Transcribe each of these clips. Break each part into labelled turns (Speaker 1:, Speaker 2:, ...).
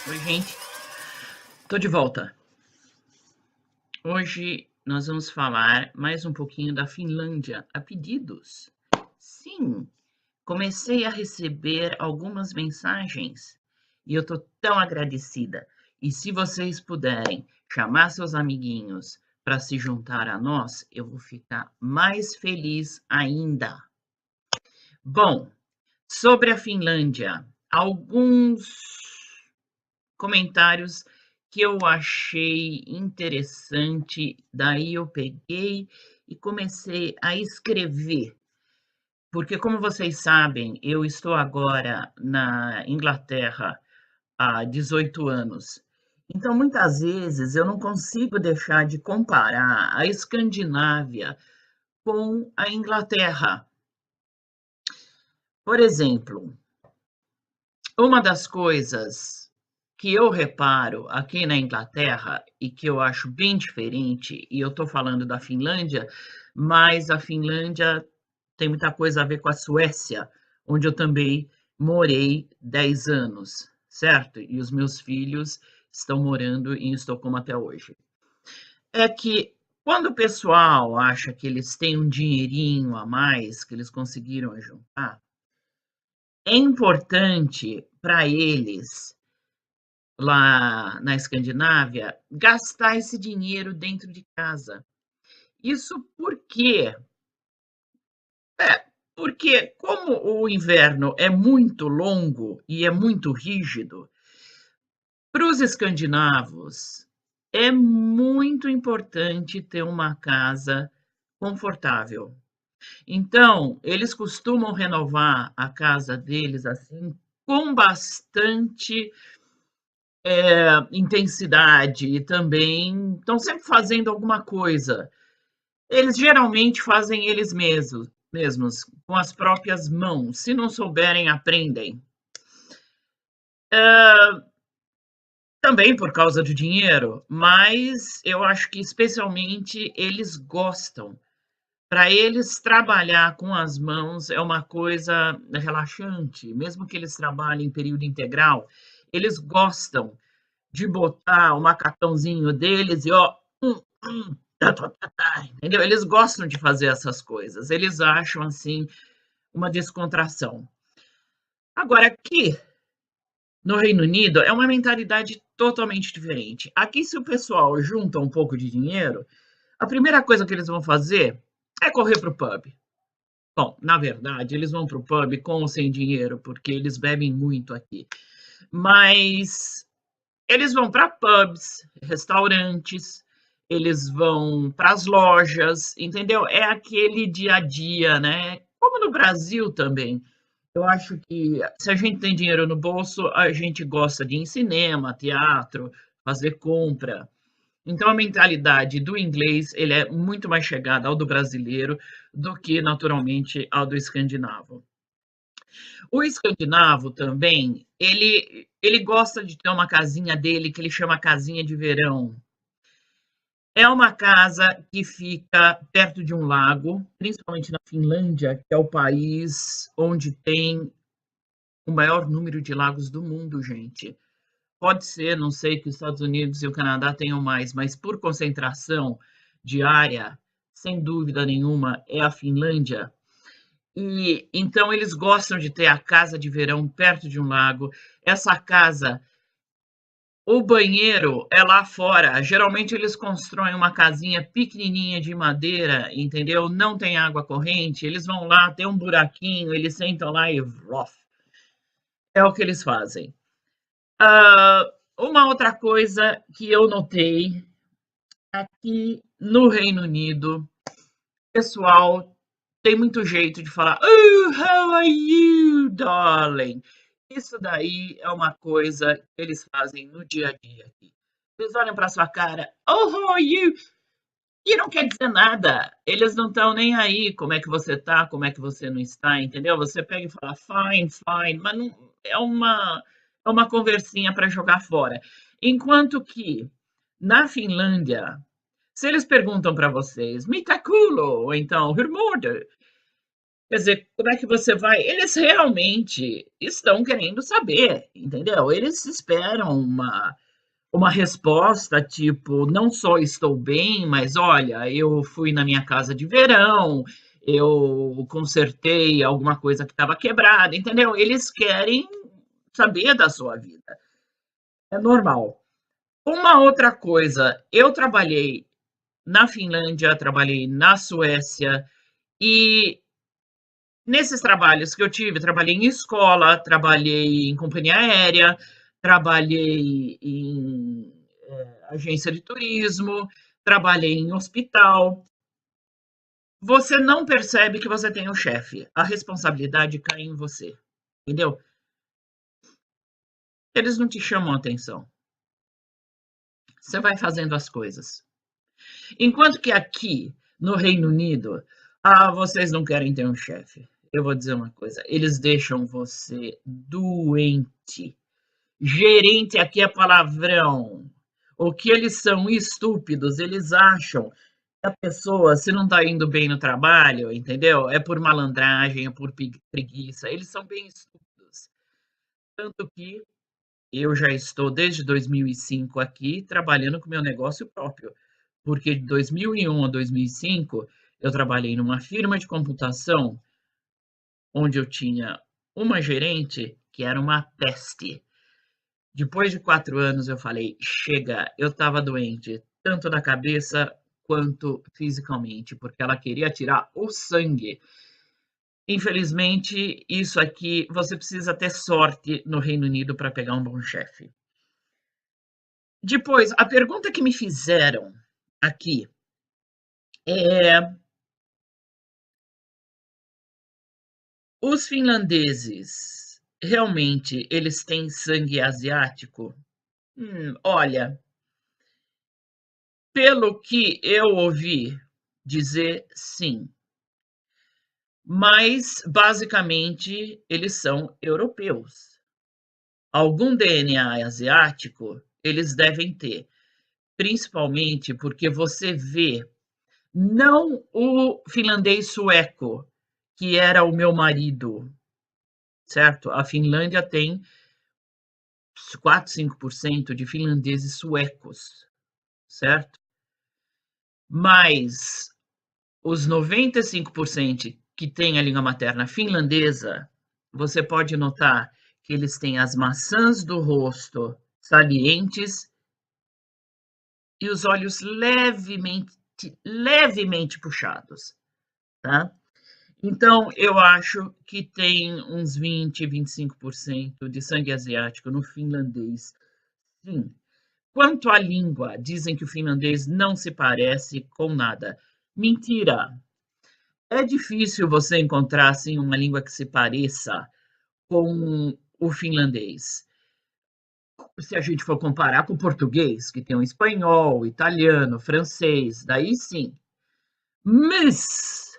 Speaker 1: Oi, gente, tô de volta. Hoje nós vamos falar mais um pouquinho da Finlândia a pedidos. Sim, comecei a receber algumas mensagens e eu tô tão agradecida. E se vocês puderem chamar seus amiguinhos para se juntar a nós, eu vou ficar mais feliz ainda. Bom, sobre a Finlândia, alguns comentários que eu achei interessante, daí eu peguei e comecei a escrever, porque como vocês sabem, eu estou agora na Inglaterra há 18 anos. Então, muitas vezes eu não consigo deixar de comparar a Escandinávia com a Inglaterra. Por exemplo, uma das coisas que eu reparo aqui na Inglaterra e que eu acho bem diferente, e eu estou falando da Finlândia, mas a Finlândia tem muita coisa a ver com a Suécia, onde eu também morei 10 anos, certo? E os meus filhos estão morando em Estocolmo até hoje. É que quando o pessoal acha que eles têm um dinheirinho a mais que eles conseguiram juntar, é importante para eles lá na Escandinávia, gastar esse dinheiro dentro de casa. Isso porque como o inverno é muito longo e é muito rígido, para os escandinavos é muito importante ter uma casa confortável. Então, eles costumam renovar a casa deles assim com bastante intensidade e também estão sempre fazendo alguma coisa. Eles geralmente fazem eles mesmos, com as próprias mãos. Se não souberem, aprendem. Também por causa do dinheiro, mas eu acho que especialmente eles gostam. Para eles, trabalhar com as mãos é uma coisa relaxante, mesmo que eles trabalhem em período integral, eles gostam de botar o macacãozinho deles e ó, entendeu? Eles gostam de fazer essas coisas, eles acham assim uma descontração. Agora, aqui no Reino Unido é uma mentalidade totalmente diferente. Aqui, se o pessoal junta um pouco de dinheiro, a primeira coisa que eles vão fazer é correr para o pub. Bom, na verdade, eles vão para o pub com ou sem dinheiro, porque eles bebem muito aqui. Mas eles vão para pubs, restaurantes, eles vão para as lojas, entendeu? É aquele dia a dia, né? Como no Brasil também. Eu acho que se a gente tem dinheiro no bolso, a gente gosta de ir em cinema, teatro, fazer compra. Então a mentalidade do inglês, ele é muito mais chegada ao do brasileiro do que naturalmente ao do escandinavo. O escandinavo também, ele gosta de ter uma casinha dele que ele chama casinha de verão. É uma casa que fica perto de um lago, principalmente na Finlândia, que é o país onde tem o maior número de lagos do mundo, gente. Pode ser, não sei, que os Estados Unidos e o Canadá tenham mais, mas por concentração de área, sem dúvida nenhuma, é a Finlândia. E então eles gostam de ter a casa de verão perto de um lago. Essa casa, o banheiro é lá fora. Geralmente eles constroem uma casinha pequenininha de madeira, entendeu? Não tem água corrente. Eles vão lá, tem um buraquinho, eles sentam lá e rof. É o que eles fazem. Uma outra coisa que eu notei aqui no Reino Unido, pessoal tem muito jeito de falar, oh, how are you, darling? Isso daí é uma coisa que eles fazem no dia a dia aqui. Eles olham para sua cara, oh, how are you? E não quer dizer nada. Eles não estão nem aí como é que você tá, como é que você não está, entendeu? Você pega e fala fine, fine, mas não é uma conversinha para jogar fora. Enquanto que na Finlândia, se eles perguntam para vocês, mitakulo, ou então, hur Quer dizer, como é que você vai eles realmente estão querendo saber, entendeu? Eles esperam uma resposta tipo, não só estou bem, mas olha, eu fui na minha casa de verão, eu consertei alguma coisa que estava quebrada, entendeu? Eles querem saber da sua vida. É normal. Uma outra coisa, eu trabalhei na Finlândia, trabalhei na Suécia e nesses trabalhos que eu tive, trabalhei em escola, trabalhei em companhia aérea, trabalhei em agência de turismo, trabalhei em hospital. Você não percebe que você tem um chefe. A responsabilidade cai em você, entendeu? Eles não te chamam a atenção. Você vai fazendo as coisas. Enquanto que aqui no Reino Unido, vocês não querem ter um chefe. Eu vou dizer uma coisa, eles deixam você doente. Gerente aqui é palavrão. O que eles são estúpidos, eles acham que a pessoa, se não está indo bem no trabalho, entendeu? É por malandragem, é por preguiça. Eles são bem estúpidos. Tanto que eu já estou desde 2005 aqui trabalhando com meu negócio próprio, porque de 2001 a 2005 eu trabalhei numa firma de computação onde eu tinha uma gerente que era uma peste. Depois de 4 anos eu falei, chega, eu estava doente, tanto da cabeça quanto fisicamente, porque ela queria tirar o sangue. Infelizmente, isso aqui, você precisa ter sorte no Reino Unido para pegar um bom chefe. Depois, a pergunta que me fizeram aqui é: os finlandeses realmente eles têm sangue asiático? Olha, pelo que eu ouvi dizer, sim. Mas, basicamente, eles são europeus. Algum DNA asiático eles devem ter, principalmente porque você vê, não o finlandês sueco, que era o meu marido, certo? A Finlândia tem 4, 5% de finlandeses suecos, certo? Mas os 95% que têm a língua materna finlandesa, você pode notar que eles têm as maçãs do rosto salientes e os olhos levemente puxados, tá? Então, eu acho que tem uns 20, 25% de sangue asiático no finlandês, sim. Quanto à língua, dizem que o finlandês não se parece com nada. Mentira! É difícil você encontrar assim uma língua que se pareça com o finlandês. Se a gente for comparar com o português, que tem o espanhol, o italiano, o francês, daí sim. Mas,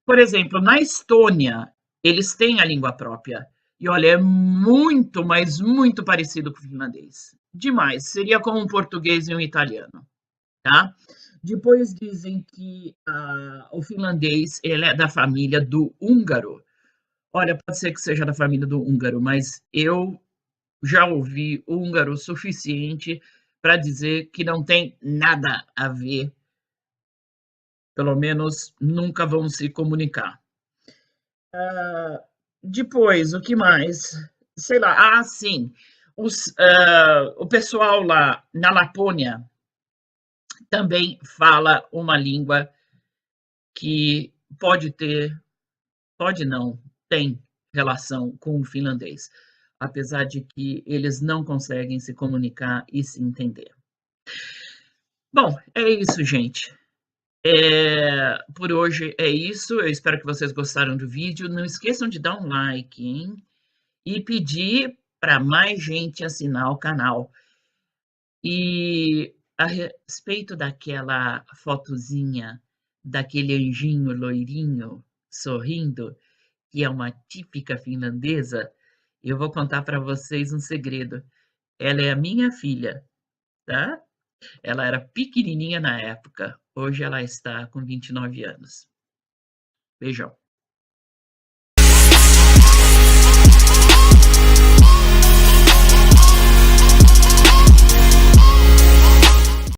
Speaker 1: por exemplo, na Estônia, eles têm a língua própria. E olha, é muito, mas muito parecido com o finlandês. Demais. Seria como um português e um italiano, tá? Depois dizem que o finlandês ele é da família do húngaro. Olha, pode ser que seja da família do húngaro, mas eu já ouvi húngaro o suficiente para dizer que não tem nada a ver, pelo menos nunca vão se comunicar. Depois, o que mais? Sei lá, sim, o pessoal lá na Lapônia também fala uma língua que pode não, tem relação com o finlandês, apesar de que eles não conseguem se comunicar e se entender. Bom, é isso, gente. Por hoje é isso. Eu espero que vocês gostaram do vídeo. Não esqueçam de dar um like, hein? E pedir para mais gente assinar o canal. E a respeito daquela fotozinha daquele anjinho loirinho sorrindo, que é uma típica finlandesa, eu vou contar para vocês um segredo. Ela é a minha filha, tá? Ela era pequenininha na época, hoje ela está com 29 anos. Beijão.